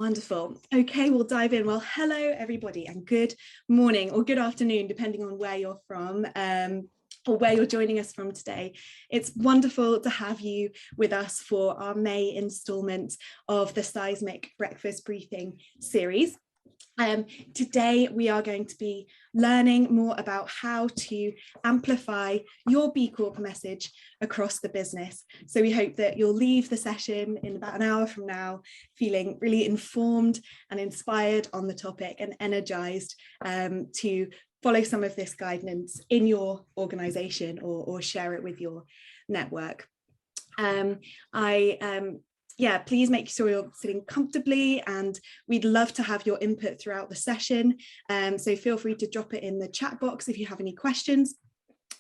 Wonderful. Okay, we'll dive in. Well, hello, everybody, and good morning or good afternoon, depending on where you're from. Or where you're joining us from today. It's wonderful to have you with us for our May instalment of the Seismic Breakfast Briefing series. Today we are going to be learning more about how to amplify your B Corp message across the business. So we hope that you'll leave the session in about an hour from now feeling really informed and inspired on the topic and energized to follow some of this guidance in your organization or share it with your network. Please make sure you're sitting comfortably, and we'd love to have your input throughout the session. So feel free to drop it in the chat box if you have any questions.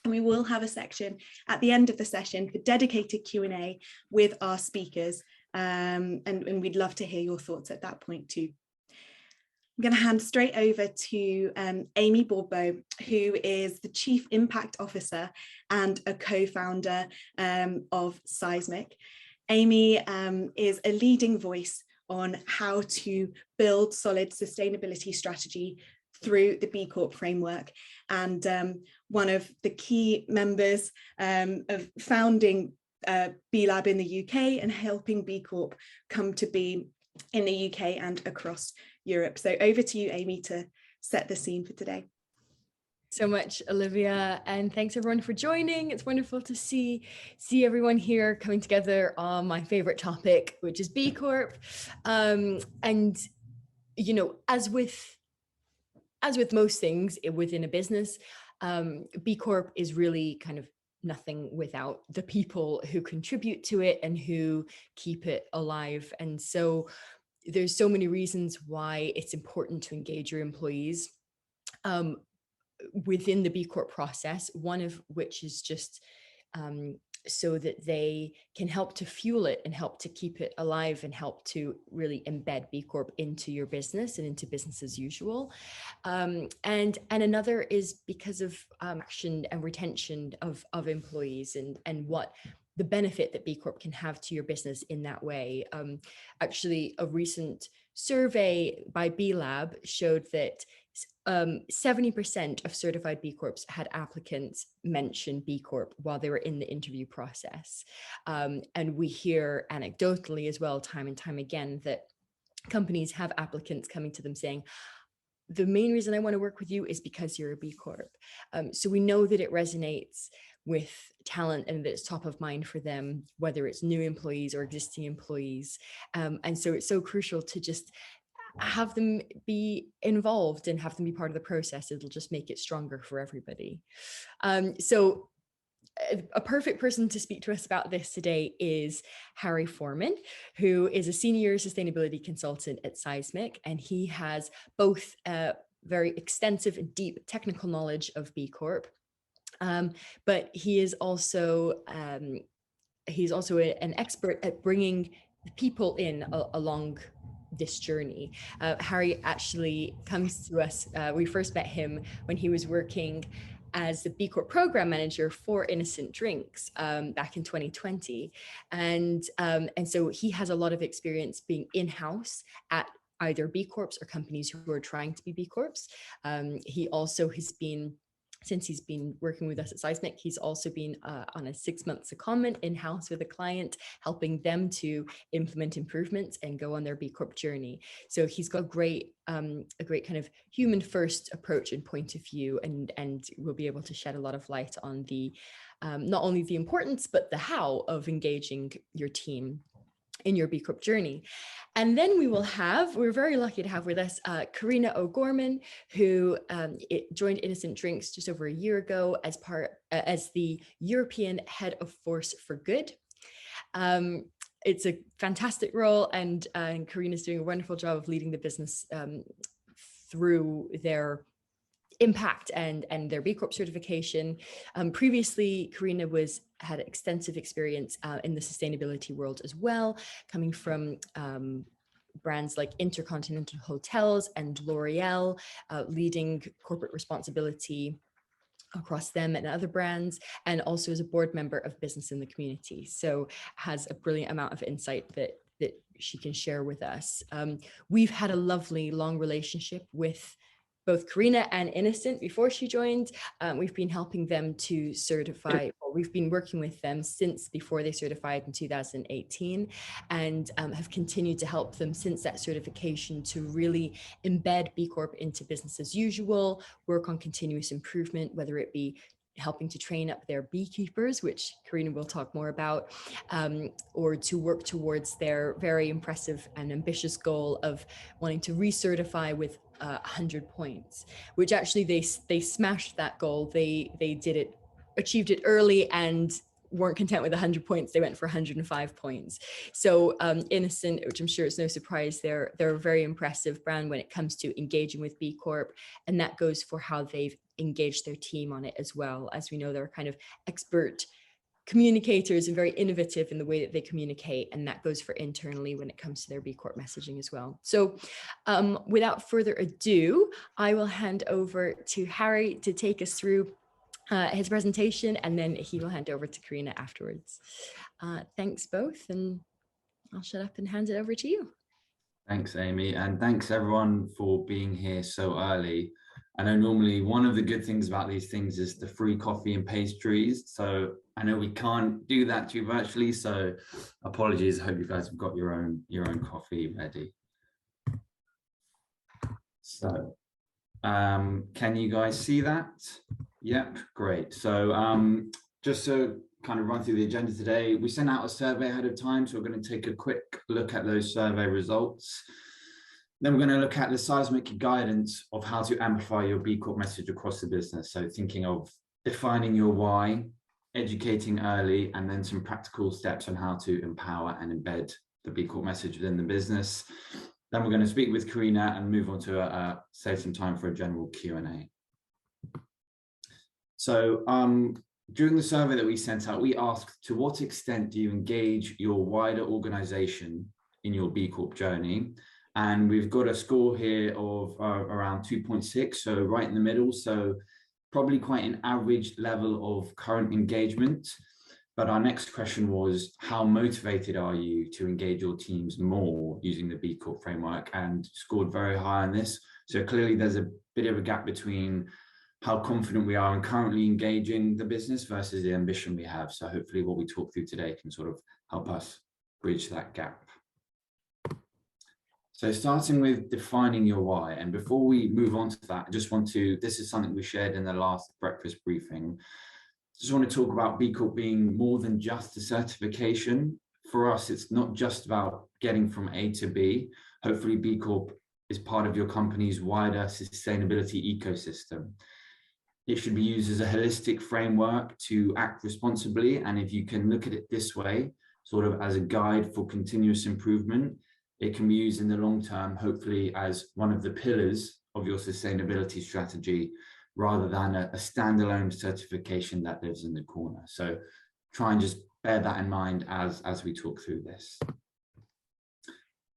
And we will have a section at the end of the session for dedicated Q&A with our speakers. And we'd love to hear your thoughts at that point too. I'm going to hand straight over to Amy Bourbeau, who is the Chief Impact Officer and a co-founder of Seismic. Amy is a leading voice on how to build solid sustainability strategy through the B Corp framework, and one of the key members of founding B Lab in the UK and helping B Corp come to be in the UK and across Europe. So over to you, Amy, to set the scene for today. So much, Olivia, and thanks everyone for joining. It's wonderful to see everyone here coming together on my favorite topic, which is B Corp. And you know, as with most things within a business, B Corp is really kind of nothing without the people who contribute to it and who keep it alive. And so there's so many reasons why it's important to engage your employees within the B Corp process, one of which is just so that they can help to fuel it and help to keep it alive and help to really embed B Corp into your business and into business as usual. And another is because of action and retention of employees and what the benefit that B Corp can have to your business in that way. Actually, a recent survey by B Lab showed that 70% of certified B Corps had applicants mention B Corp while they were in the interview process. And we hear anecdotally as well, time and time again, that companies have applicants coming to them saying, the main reason I want to work with you is because you're a B Corp. So we know that it resonates with talent and that it's top of mind for them, whether it's new employees or existing employees. And so it's so crucial to just have them be involved and have them be part of the process. It'll just make it stronger for everybody. So a perfect person to speak to us about this today is Harry Foreman, who is a senior sustainability consultant at Seismic, and he has both very extensive and deep technical knowledge of B Corp, but he is also an expert at bringing people in along this journey. Harry actually comes to us. We first met him when he was working as the B Corp program manager for Innocent Drinks back in 2020. And so he has a lot of experience being in-house at either B Corps or companies who are trying to be B Corps. He also has been, since he's been working with us at Seismic, he's also been on a 6-month secondment in-house with a client, helping them to implement improvements and go on their B Corp journey. So he's got a great kind of human first approach and point of view, and will be able to shed a lot of light on the not only the importance, but the how of engaging your team in your B Corp journey. And then we're very lucky to have with us Karina O'Gorman, who joined Innocent Drinks just over a year ago as the European Head of Force for Good. It's a fantastic role, and Karina's doing a wonderful job of leading the business through their impact and their B Corp certification. Previously, Karina had extensive experience in the sustainability world as well, coming from brands like Intercontinental Hotels and L'Oreal, leading corporate responsibility across them and other brands, and also as a board member of Business in the Community. So has a brilliant amount of insight that that she can share with us. We've had a lovely long relationship with both Karina and Innocent before she joined. We've been helping them to certify, or we've been working with them since before they certified in 2018, and have continued to help them since that certification to really embed B Corp into business as usual, work on continuous improvement, whether it be helping to train up their beekeepers, which Karina will talk more about, or to work towards their very impressive and ambitious goal of wanting to recertify with 100 points, which actually they smashed that goal. They achieved it early and weren't content with 100 points. They went for 105 points. So Innocent, which I'm sure it's no surprise, they're a very impressive brand when it comes to engaging with B Corp, and that goes for how they've engaged their team on it as well. As we know, they're kind of expert communicators and very innovative in the way that they communicate, and that goes for internally when it comes to their B Corp messaging as well. So without further ado, I will hand over to Harry to take us through his presentation, and then he will hand over to Karina afterwards. Thanks both, and I'll shut up and hand it over to you. Thanks, Amy, and thanks everyone for being here so early. I know normally one of the good things about these things is the free coffee and pastries. So I know we can't do that to you virtually, so apologies. I hope you guys have got your own coffee ready. So can you guys see that? Yep, great. So just to kind of run through the agenda today, we sent out a survey ahead of time, so we're going to take a quick look at those survey results. Then we're going to look at the seismic guidance of how to amplify your B Corp message across the business. So thinking of defining your why, educating early, and then some practical steps on how to empower and embed the B Corp message within the business. Then we're going to speak with Karina and move on to save some time for a general Q&A. So during the survey that we sent out, we asked, to what extent do you engage your wider organization in your B Corp journey? And we've got a score here of around 2.6, so right in the middle. So probably quite an average level of current engagement. But our next question was, how motivated are you to engage your teams more using the B Corp framework? And scored very high on this. So clearly there's a bit of a gap between how confident we are in currently engaging the business versus the ambition we have. So hopefully what we talk through today can sort of help us bridge that gap. So starting with defining your why, and before we move on to that, I just want to, this is something we shared in the last breakfast briefing. Just want to talk about B Corp being more than just a certification. For us, it's not just about getting from A to B. Hopefully B Corp is part of your company's wider sustainability ecosystem. It should be used as a holistic framework to act responsibly. And if you can look at it this way, sort of as a guide for continuous improvement, it can be used in the long term, hopefully as one of the pillars of your sustainability strategy, rather than a standalone certification that lives in the corner. So try and just bear that in mind as we talk through this.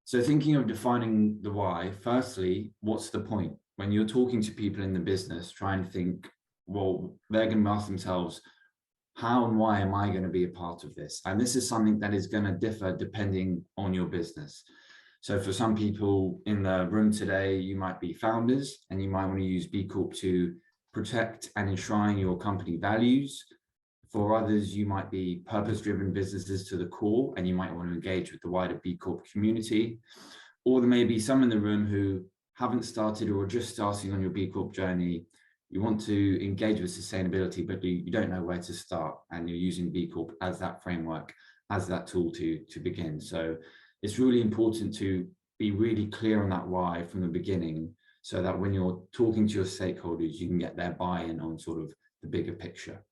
So thinking of defining the why, firstly, what's the point? When you're talking to people in the business, try and think, well, they're going to ask themselves, how and why am I going to be a part of this? And this is something that is going to differ depending on your business. So for some people in the room today, you might be founders and you might want to use B Corp to protect and enshrine your company values. For others, you might be purpose-driven businesses to the core and you might want to engage with the wider B Corp community. Or there may be some in the room who haven't started or are just starting on your B Corp journey. You want to engage with sustainability, but you don't know where to start, and you're using B Corp as that framework, as that tool to begin. So it's really important to be really clear on that why from the beginning, so that when you're talking to your stakeholders, you can get their buy-in on sort of the bigger picture.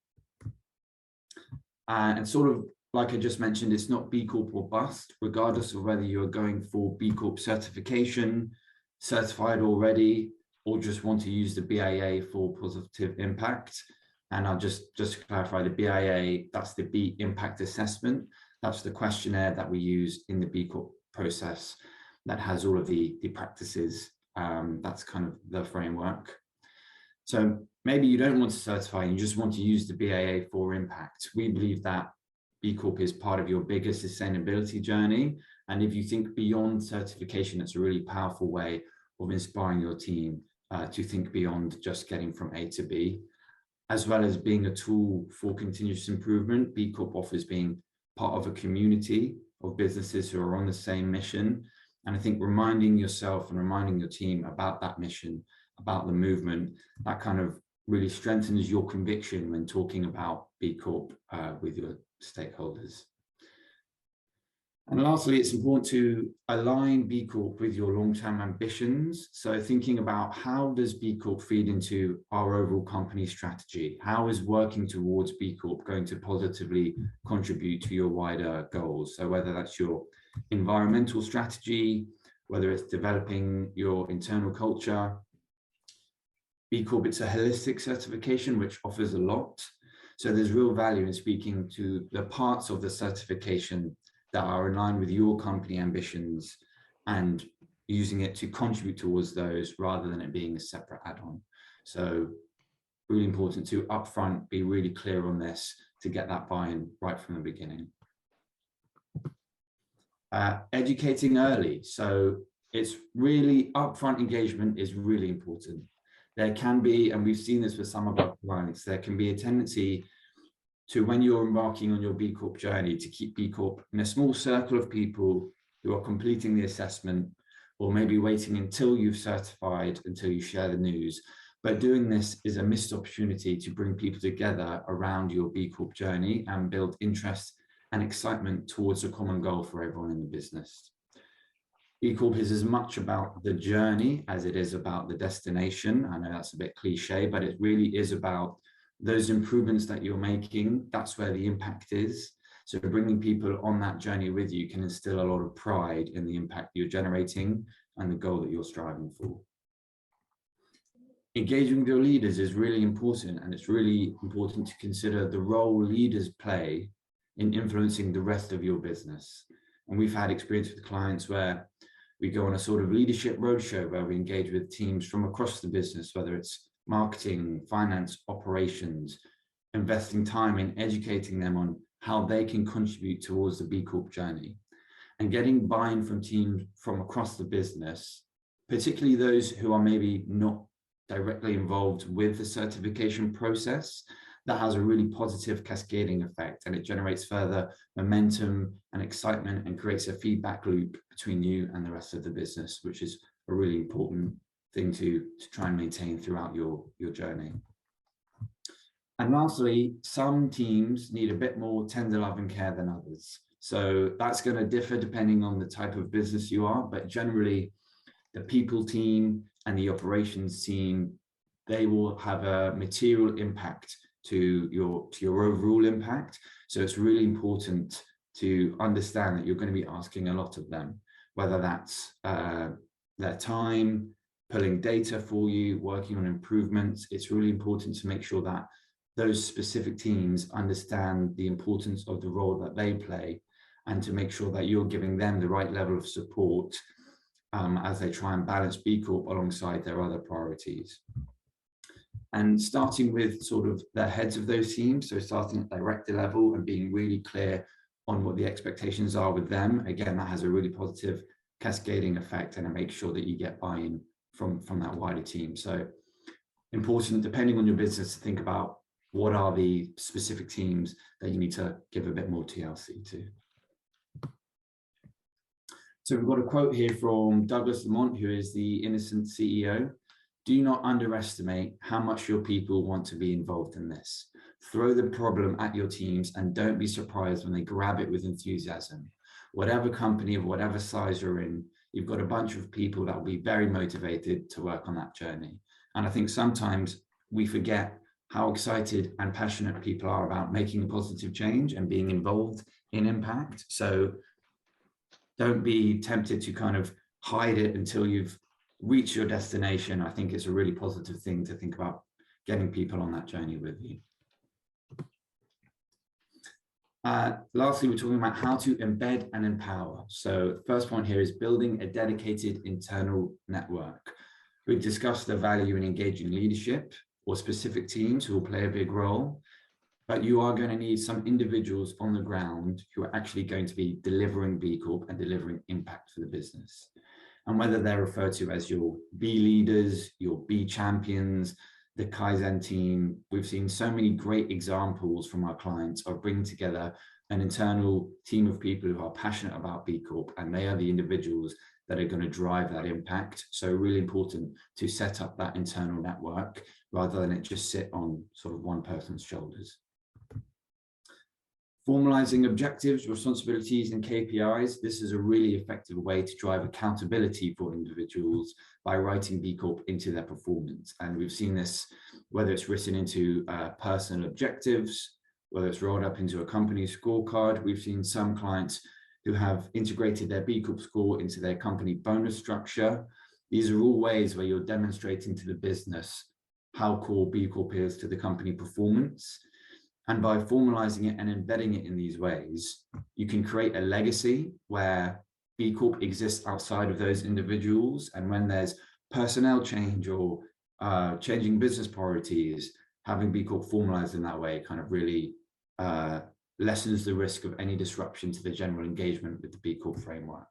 And sort of like I just mentioned, it's not B Corp or bust, regardless of whether you're going for B Corp certification, certified already, or just want to use the BIA for positive impact. And I'll just to clarify, the BIA, that's the B impact assessment. That's the questionnaire that we use in the B Corp process that has all of the practices. That's kind of the framework. So maybe you don't want to certify, you just want to use the BIA for impact. We believe that B Corp is part of your bigger sustainability journey. And if you think beyond certification, it's a really powerful way of inspiring your team to think beyond just getting from A to B, as well as being a tool for continuous improvement. B Corp offers being part of a community of businesses who are on the same mission. And I think reminding yourself and reminding your team about that mission, about the movement, that kind of really strengthens your conviction when talking about B Corp with your stakeholders. And lastly, it's important to align B Corp with your long-term ambitions. So thinking about how does B Corp feed into our overall company strategy? How is working towards B Corp going to positively contribute to your wider goals? So whether that's your environmental strategy, whether it's developing your internal culture. B Corp, it's a holistic certification which offers a lot. So there's real value in speaking to the parts of the certification that are in line with your company ambitions and using it to contribute towards those rather than it being a separate add-on. So really important to upfront be really clear on this to get that buy-in right from the beginning. Educating early. So it's really upfront engagement is really important. There can be, and we've seen this with some of our clients, there can be a tendency to, when you're embarking on your B Corp journey, to keep B Corp in a small circle of people who are completing the assessment, or maybe waiting until you've certified, until you share the news. But doing this is a missed opportunity to bring people together around your B Corp journey and build interest and excitement towards a common goal for everyone in the business. B Corp is as much about the journey as it is about the destination. I know that's a bit cliche, but it really is about those improvements that you're making. That's where the impact is. So bringing people on that journey with you can instill a lot of pride in the impact you're generating and the goal that you're striving for. Engaging with your leaders is really important, and it's really important to consider the role leaders play in influencing the rest of your business. And we've had experience with clients where we go on a sort of leadership roadshow where we engage with teams from across the business, whether it's marketing, finance, operations, investing time in educating them on how they can contribute towards the B Corp journey, and getting buy-in from teams from across the business, particularly those who are maybe not directly involved with the certification process. That has a really positive cascading effect, and it generates further momentum and excitement and creates a feedback loop between you and the rest of the business, which is a really important thing to try and maintain throughout your journey. And lastly, some teams need a bit more tender love and care than others. So that's going to differ depending on the type of business you are, but generally the people team and the operations team, they will have a material impact to your overall impact. So it's really important to understand that you're going to be asking a lot of them, whether that's their time, pulling data for you, working on improvements. It's really important to make sure that those specific teams understand the importance of the role that they play, and to make sure that you're giving them the right level of support as they try and balance B Corp alongside their other priorities. And starting with sort of the heads of those teams, so starting at director level and being really clear on what the expectations are with them. Again, that has a really positive cascading effect, and it makes sure that you get buy-in from that wider team. So important, depending on your business, to think about what are the specific teams that you need to give a bit more TLC to. So we've got a quote here from Douglas Lamont, who is the Innocent CEO. Do not underestimate how much your people want to be involved in this. Throw the problem at your teams and don't be surprised when they grab it with enthusiasm. Whatever company of whatever size you're in, you've got a bunch of people that will be very motivated to work on that journey. And I think sometimes we forget how excited and passionate people are about making a positive change and being involved in impact. So don't be tempted to kind of hide it until you've reached your destination. I think it's a really positive thing to think about getting people on that journey with you. Lastly, we're talking about how to embed and empower. So the first point here is building a dedicated internal network. We've discussed the value in engaging leadership or specific teams who will play a big role, but you are going to need some individuals on the ground who are actually going to be delivering B Corp and delivering impact for the business. And whether they're referred to as your B leaders, your B champions, the Kaizen team, we've seen so many great examples from our clients of bringing together an internal team of people who are passionate about B Corp, and they are the individuals that are going to drive that impact. So really important to set up that internal network rather than it just sit on sort of one person's shoulders. Formalizing objectives, responsibilities, and KPIs. This is a really effective way to drive accountability for individuals by writing B Corp into their performance. And we've seen this, whether it's written into personal objectives, whether it's rolled up into a company scorecard. We've seen some clients who have integrated their B Corp score into their company bonus structure. These are all ways where you're demonstrating to the business how core B Corp is to the company performance. And by formalizing it and embedding it in these ways, you can create a legacy where B Corp exists outside of those individuals. And when there's personnel change or changing business priorities, having B Corp formalized in that way kind of really lessens the risk of any disruption to the general engagement with the B Corp framework.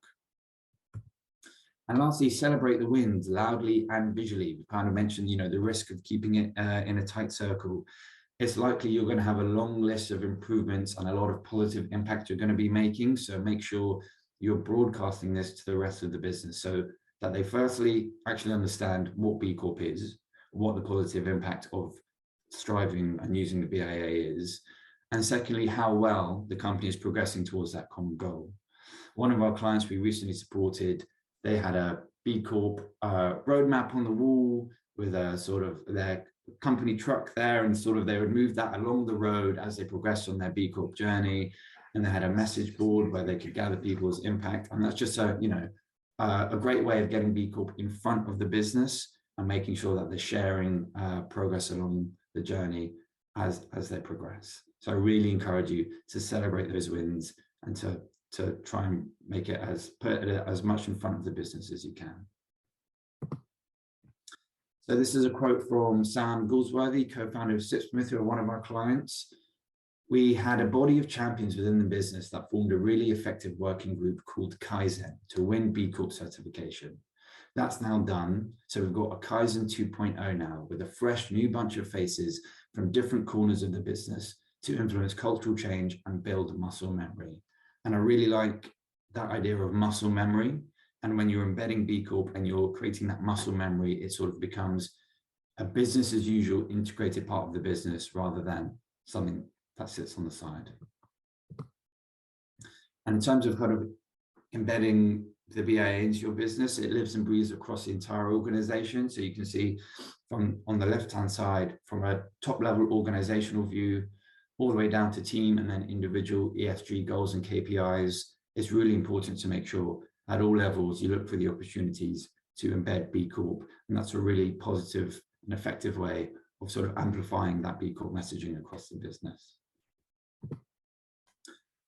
And lastly, celebrate the wins loudly and visually. We kind of mentioned, the risk of keeping it in a tight circle. It's likely you're going to have a long list of improvements and a lot of positive impact you're going to be making. So make sure you're broadcasting this to the rest of the business so that they firstly actually understand what B Corp is, what the positive impact of striving and using the BIA is, and secondly, how well the company is progressing towards that common goal. One of our clients we recently supported, they had a B Corp roadmap on the wall with a sort of their company truck there, and sort of they would move that along the road as they progressed on their B Corp journey. And they had a message board where they could gather people's impact. And that's just a great way of getting B Corp in front of the business and making sure that they're sharing progress along the journey as they progress. So I really encourage you to celebrate those wins and to try and make it put it as much in front of the business as you can. So this is a quote from Sam Goldsworthy, co-founder of Sipsmith, who are one of our clients. We had a body of champions within the business that formed a really effective working group called Kaizen to win B Corp certification. That's now done. So we've got a Kaizen 2.0 now with a fresh new bunch of faces from different corners of the business to influence cultural change and build muscle memory. And I really like that idea of muscle memory. And when you're embedding B Corp and you're creating that muscle memory, it sort of becomes a business as usual integrated part of the business rather than something that sits on the side. And in terms of kind of embedding the BIA into your business, it lives and breathes across the entire organization. So you can see from on the left-hand side, from a top-level organizational view, all the way down to team and then individual ESG goals and KPIs. It's really important to make sure at all levels you look for the opportunities to embed B Corp. And that's a really positive and effective way of sort of amplifying that B Corp messaging across the business.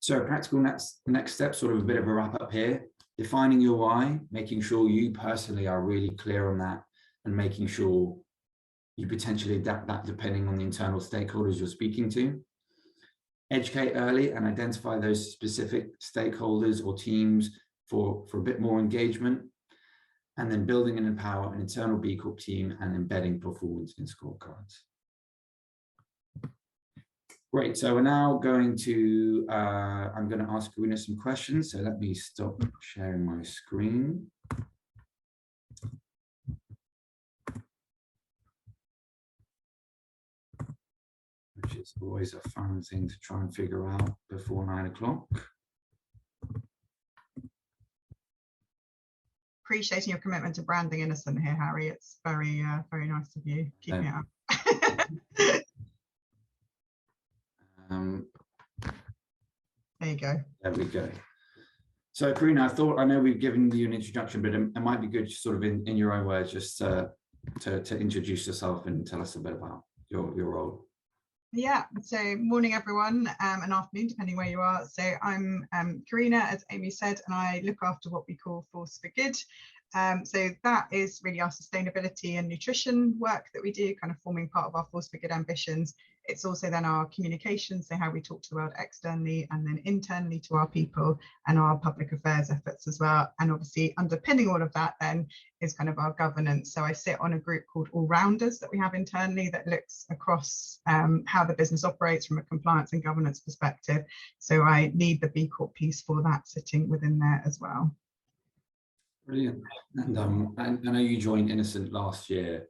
So practical next step, sort of a bit of a wrap up here. Defining your why, making sure you personally are really clear on that and making sure you potentially adapt that depending on the internal stakeholders you're speaking to. Educate early and identify those specific stakeholders or teams for a bit more engagement. And then building and empower an internal B Corp team and embedding performance in scorecards. Great, so we're now going to, I'm going to ask Karina some questions. So let me stop sharing my screen. Which is always a fun thing to try and figure out before 9 o'clock. Appreciating your commitment to branding innocent here, Harry. It's very, very nice of you. Keeping it up. There you go. There we go. So Karina, I know we've given you an introduction, but it might be good sort of in your own words, just to introduce yourself and tell us a bit about your role. Yeah, so morning everyone, and afternoon, depending where you are. So I'm Karina, as Amy said, and I look after what we call Force for Good. So that is really our sustainability and nutrition work that we do, kind of forming part of our Force for Good ambitions. It's also then our communication, so how we talk to the world externally and then internally to our people, and our public affairs efforts as well. And obviously underpinning all of that then is kind of our governance. So I sit on a group called All Rounders that we have internally that looks across how the business operates from a compliance and governance perspective. So I lead the B Corp piece for that, sitting within there as well. Brilliant. And I know you joined Innocent last year,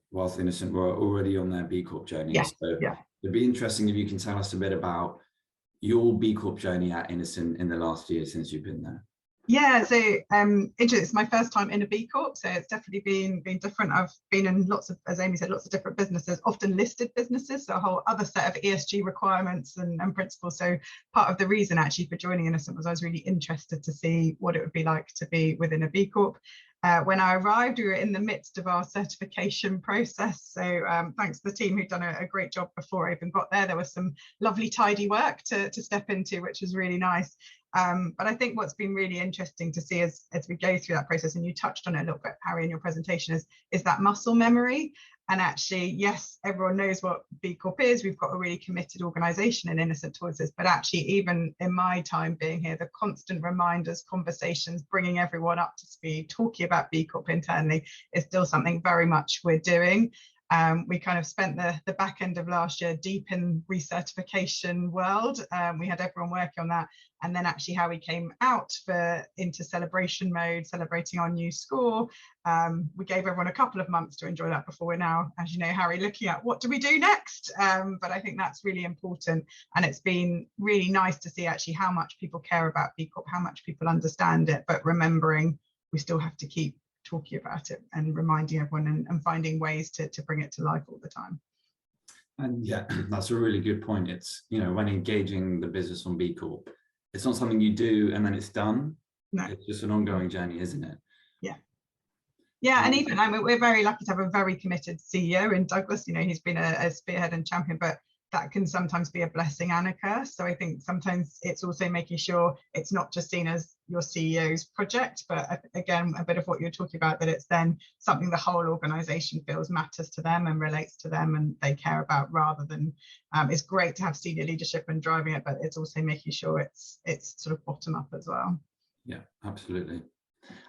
whilst Innocent were already on their B Corp journey. Yes, So yeah. it'd be interesting if you can tell us a bit about your B Corp journey at Innocent in the last year since you've been there. Yeah, so it's my first time in a B Corp, so it's definitely been different. I've been in lots of, as Amy said, lots of different businesses, often listed businesses, so a whole other set of ESG requirements and principles. So part of the reason actually for joining Innocent was I was really interested to see what it would be like to be within a B Corp. When I arrived, we were in the midst of our certification process. So thanks to the team who'd done a great job before I even got there. There was some lovely tidy work to step into, which was really nice. But I think what's been really interesting to see as we go through that process, and you touched on it a little bit, Harry, in your presentation, is that muscle memory. And actually, yes, everyone knows what B Corp is. We've got a really committed organisation in Innocent towards this. But actually, even in my time being here, the constant reminders, conversations, bringing everyone up to speed, talking about B Corp internally is still something very much we're doing. We kind of spent the back end of last year deep in recertification world. We had everyone working on that. And then actually how we came out into celebration mode, celebrating our new score. We gave everyone a couple of months to enjoy that before we're now, as you know, Harry, looking at what do we do next? But I think that's really important. And it's been really nice to see actually how much people care about B Corp, how much people understand it, but remembering we still have to keep talking about it and reminding everyone and finding ways to bring it to life all the time. And yeah, that's a really good point. It's, you know, when engaging the business on B Corp, it's not something you do and then it's done. No. It's just an ongoing journey, isn't it? Yeah. Yeah, and even we're very lucky to have a very committed CEO in Douglas. You know, he's been a spearhead and champion, but that can sometimes be a blessing and a curse. So I think sometimes it's also making sure it's not just seen as your CEO's project, but again, a bit of what you're talking about, that it's then something the whole organization feels matters to them and relates to them and they care about, rather than it's great to have senior leadership and driving it, but it's also making sure it's sort of bottom up as well. Yeah, absolutely.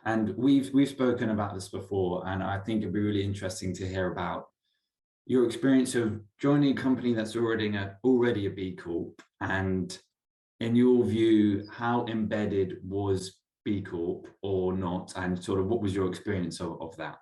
And we've spoken about this before, and I think it'd be really interesting to hear about your experience of joining a company that's already a B Corp, and in your view, how embedded was B Corp or not, and sort of what was your experience of that?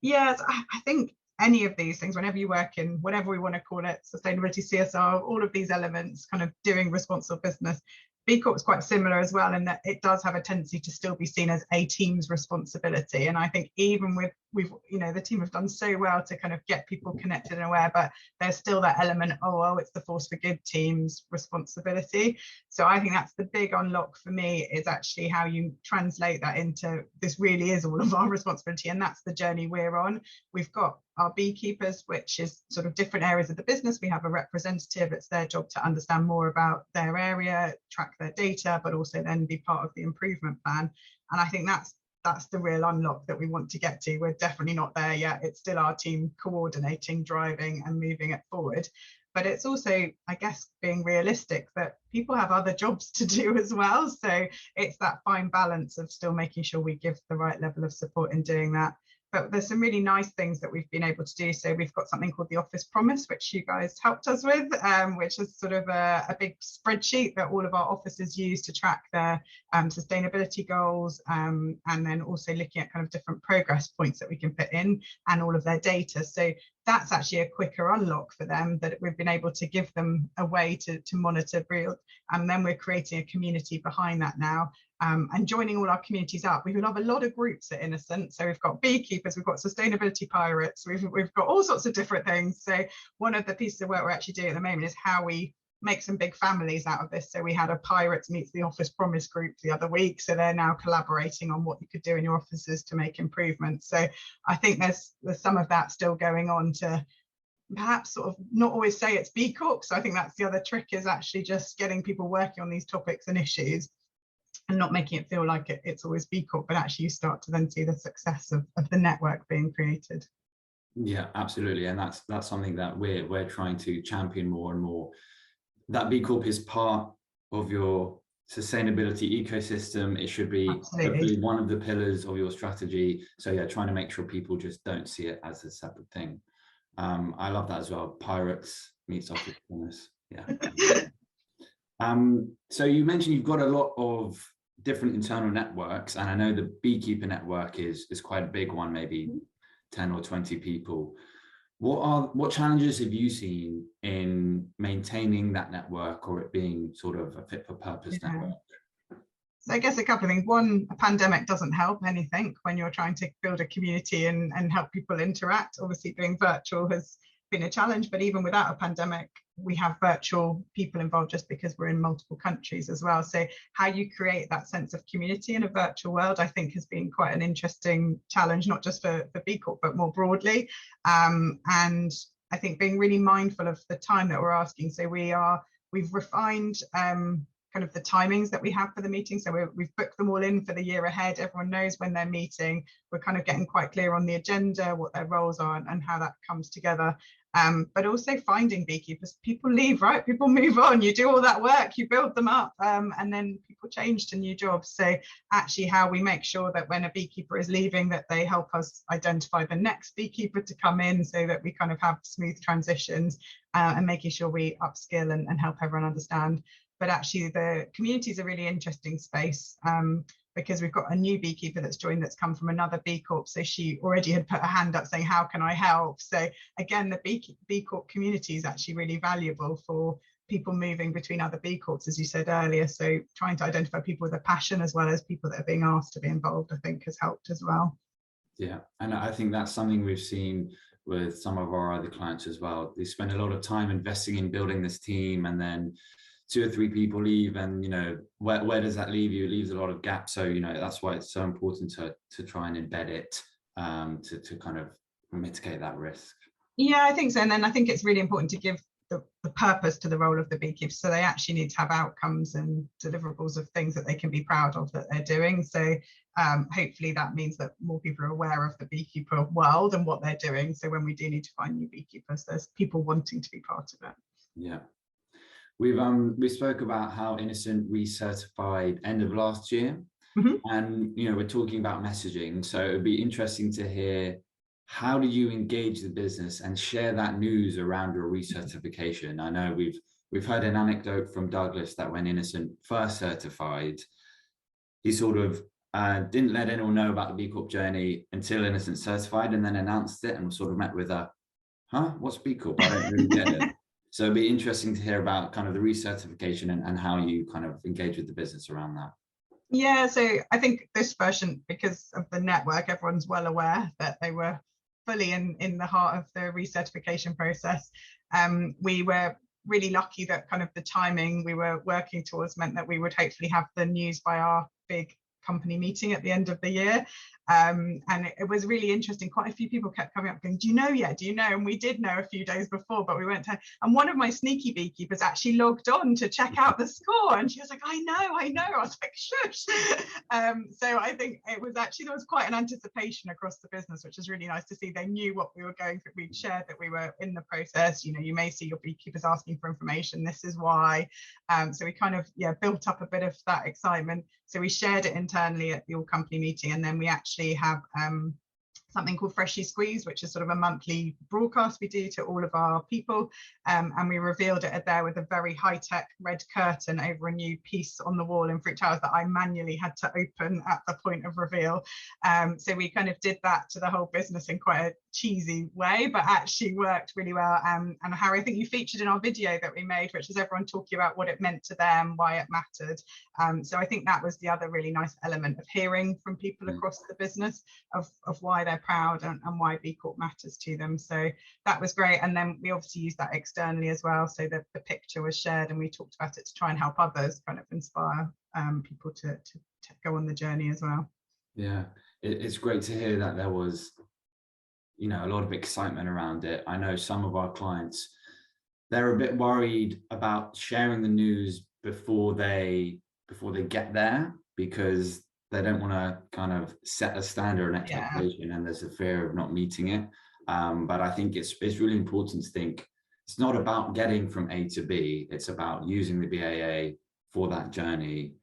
Yes, I think any of these things, whenever you work in whatever we want to call it, sustainability, CSR, all of these elements, kind of doing responsible business, B Corp is quite similar as well, in that it does have a tendency to still be seen as a team's responsibility. And I think even with the team have done so well to kind of get people connected and aware, but there's still that element, it's the Force for Good team's responsibility. So I think that's the big unlock for me, is actually how you translate that into this really is all of our responsibility. And that's the journey we're on. We've got our beekeepers, which is sort of different areas of the business. We have a representative. It's their job to understand more about their area, track their data, but also then be part of the improvement plan. And I think that's the real unlock that we want to get to. We're definitely not there yet. It's still our team coordinating, driving and moving it forward. But it's also, I guess, being realistic that people have other jobs to do as well. So it's that fine balance of still making sure we give the right level of support in doing that. But there's some really nice things that we've been able to do. So we've got something called the Office Promise, which you guys helped us with, which is sort of a big spreadsheet that all of our offices use to track their sustainability goals, and then also looking at kind of different progress points that we can put in and all of their data. So that's actually a quicker unlock for them, that we've been able to give them a way to monitor real. And then we're creating a community behind that now. And joining all our communities up. We have a lot of groups at Innocent. So we've got beekeepers, we've got sustainability pirates, we've got all sorts of different things. So one of the pieces of work we're actually doing at the moment is how we make some big families out of this. So we had a Pirates meets the Office Promise group the other week. So they're now collaborating on what you could do in your offices to make improvements. So I think there's some of that still going on to perhaps sort of not always say it's B Corp. So I think that's the other trick, is actually just getting people working on these topics and issues, and not making it feel like it's always B Corp, but actually you start to then see the success of the network being created. Yeah, absolutely. And that's something that we're trying to champion more and more. That B Corp is part of your sustainability ecosystem. It should be hopefully one of the pillars of your strategy. So yeah, trying to make sure people just don't see it as a separate thing. I love that as well. Pirates meets entrepreneurs. Yeah. So you mentioned you've got a lot of different internal networks, and I know the Beekeeper network is quite a big one, maybe 10 or 20 people. What challenges have you seen in maintaining that network, or it being sort of a fit for purpose network? So I guess a couple of things. One, a pandemic doesn't help anything when you're trying to build a community and help people interact. Obviously, doing virtual has been a challenge, but even without a pandemic, we have virtual people involved just because we're in multiple countries as well. So how you create that sense of community in a virtual world, I think, has been quite an interesting challenge, not just for B Corp, but more broadly. And I think being really mindful of the time that we're asking. So we've refined kind of the timings that we have for the meeting. So we've booked them all in for the year ahead. Everyone knows when they're meeting. We're kind of getting quite clear on the agenda, what their roles are, and how that comes together. But also finding beekeepers. People leave, right? People move on. You do all that work, you build them up, and then people change to new jobs. So actually how we make sure that when a beekeeper is leaving, that they help us identify the next beekeeper to come in, so that we kind of have smooth transitions, and making sure we upskill and help everyone understand. But actually the community is a really interesting space, because we've got a new beekeeper that's joined that's come from another B Corp. So she already had put her hand up saying, how can I help? So again, the B Corp community is actually really valuable for people moving between other B Corps, as you said earlier. So trying to identify people with a passion as well as people that are being asked to be involved, I think has helped as well. Yeah, and I think that's something we've seen with some of our other clients as well. They spend a lot of time investing in building this team, and then 2 or 3 people leave, and where does that leave you? It leaves a lot of gaps. So that's why it's so important to try and embed it, to kind of mitigate that risk. Yeah, I think so. And then I think it's really important to give the purpose to the role of the beekeeper. So they actually need to have outcomes and deliverables of things that they can be proud of that they're doing. So hopefully that means that more people are aware of the beekeeper world and what they're doing. So when we do need to find new beekeepers, there's people wanting to be part of it. Yeah. We spoke about how Innocent recertified end of last year, and we're talking about messaging. So it would be interesting to hear, how do you engage the business and share that news around your recertification? I know we've heard an anecdote from Douglas that when Innocent first certified, he sort of didn't let anyone know about the B Corp journey until Innocent certified, and then announced it and was sort of met with a, what's B Corp? I don't really get it. So it'd be interesting to hear about kind of the recertification and how you kind of engage with the business around that. Yeah, so I think this version, because of the network, everyone's well aware that they were fully in the heart of the recertification process. We were really lucky that kind of the timing we were working towards meant that we would hopefully have the news by our big company meeting at the end of the year. And it was really interesting. Quite a few people kept coming up going, do you know yet? Do you know? And we did know a few days before, but we went to, and one of my sneaky beekeepers actually logged on to check out the score, and she was like, I know. I was like, shush. So I think it was actually, there was quite an anticipation across the business, which is really nice to see. They knew what we were going through. We'd shared that we were in the process. You may see your beekeepers asking for information. This is why. So we kind of built up a bit of that excitement. So we shared it internally at the all company meeting, and then we actually have something called Freshly Squeezed, which is sort of a monthly broadcast we do to all of our people, and we revealed it there with a very high-tech red curtain over a new piece on the wall in Fruit Towers that I manually had to open at the point of reveal. So we kind of did that to the whole business in quite a cheesy way, but actually worked really well. And Harry, I think you featured in our video that we made, which is everyone talking about what it meant to them, why it mattered. So I think that was the other really nice element of hearing from people across the business of why they're proud and why B Corp matters to them. So that was great. And then we obviously used that externally as well. So the picture was shared and we talked about it to try and help others kind of inspire people to go on the journey as well. Yeah, it's great to hear that there was, a lot of excitement around it. I know some of our clients, they're a bit worried about sharing the news before they get there, because they don't want to kind of set a standard and expectation, and there's a fear of not meeting it. But I think it's really important to think it's not about getting from A to B. It's about using the BAA for that journey,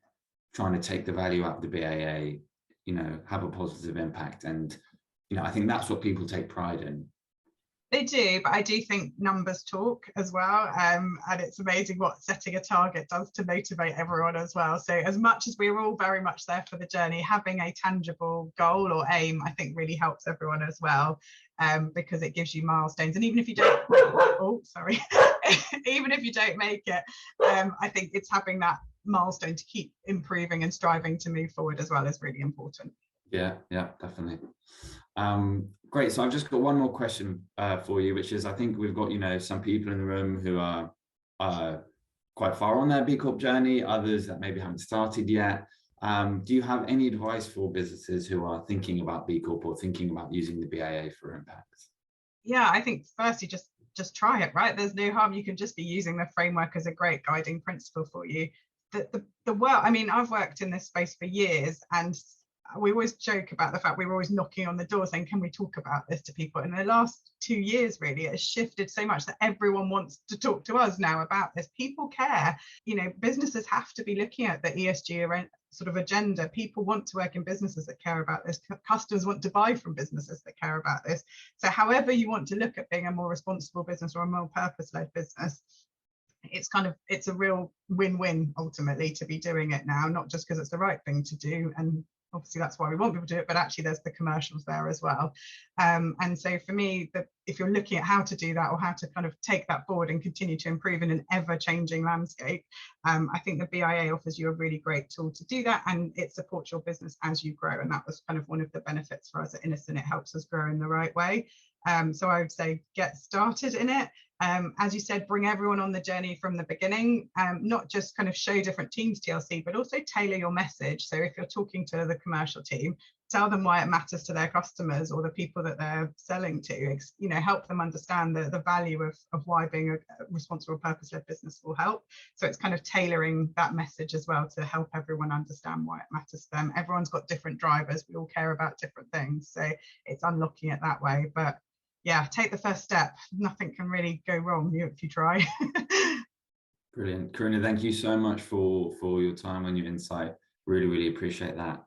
trying to take the value out of the BAA, you know, have a positive impact. And, you know, I think that's what people take pride in. They do, but I do think numbers talk as well. And it's amazing what setting a target does to motivate everyone as well. So as much as we're all very much there for the journey, having a tangible goal or aim, I think really helps everyone as well, because it gives you milestones. And even if you don't, even if you don't make it, I think it's having that milestone to keep improving and striving to move forward as well is really important. Yeah, definitely. Great. So I've just got one more question for you, which is, I think we've got, you know, some people in the room who are quite far on their B Corp journey, others that maybe haven't started yet. Do you have any advice for businesses who are thinking about B Corp or thinking about using the BAA for impact? Yeah, I think firstly, just try it, right? There's no harm. You can just be using the framework as a great guiding principle for you. The work, I mean, I've worked in this space for years, and we always joke about the fact we were always knocking on the door saying, can we talk about this to people? In the last 2 years, really, it has shifted so much that everyone wants to talk to us now about this. People care. You know, businesses have to be looking at the ESG sort of agenda. People want to work in businesses that care about this. Customers want to buy from businesses that care about this. So however you want to look at being a more responsible business or a more purpose-led business, it's a real win-win ultimately to be doing it now, not just because it's the right thing to do, and obviously that's why we want people to do it, but actually there's the commercials there as well. And so for me, if you're looking at how to do that or how to kind of take that forward and continue to improve in an ever-changing landscape, I think the BIA offers you a really great tool to do that, and it supports your business as you grow. And that was kind of one of the benefits for us at Innocent. It helps us grow in the right way. So I would say get started in it. As you said, bring everyone on the journey from the beginning, not just kind of show different teams TLC, but also tailor your message. So if you're talking to the commercial team, tell them why it matters to their customers or the people that they're selling to, you know, help them understand the value of why being a responsible purpose-led business will help. So it's kind of tailoring that message as well to help everyone understand why it matters to them. Everyone's got different drivers. We all care about different things. So it's unlocking it that way. But yeah, take the first step. Nothing can really go wrong if you try. Brilliant. Karina, thank you so much for your time and your insight. Really, really appreciate that.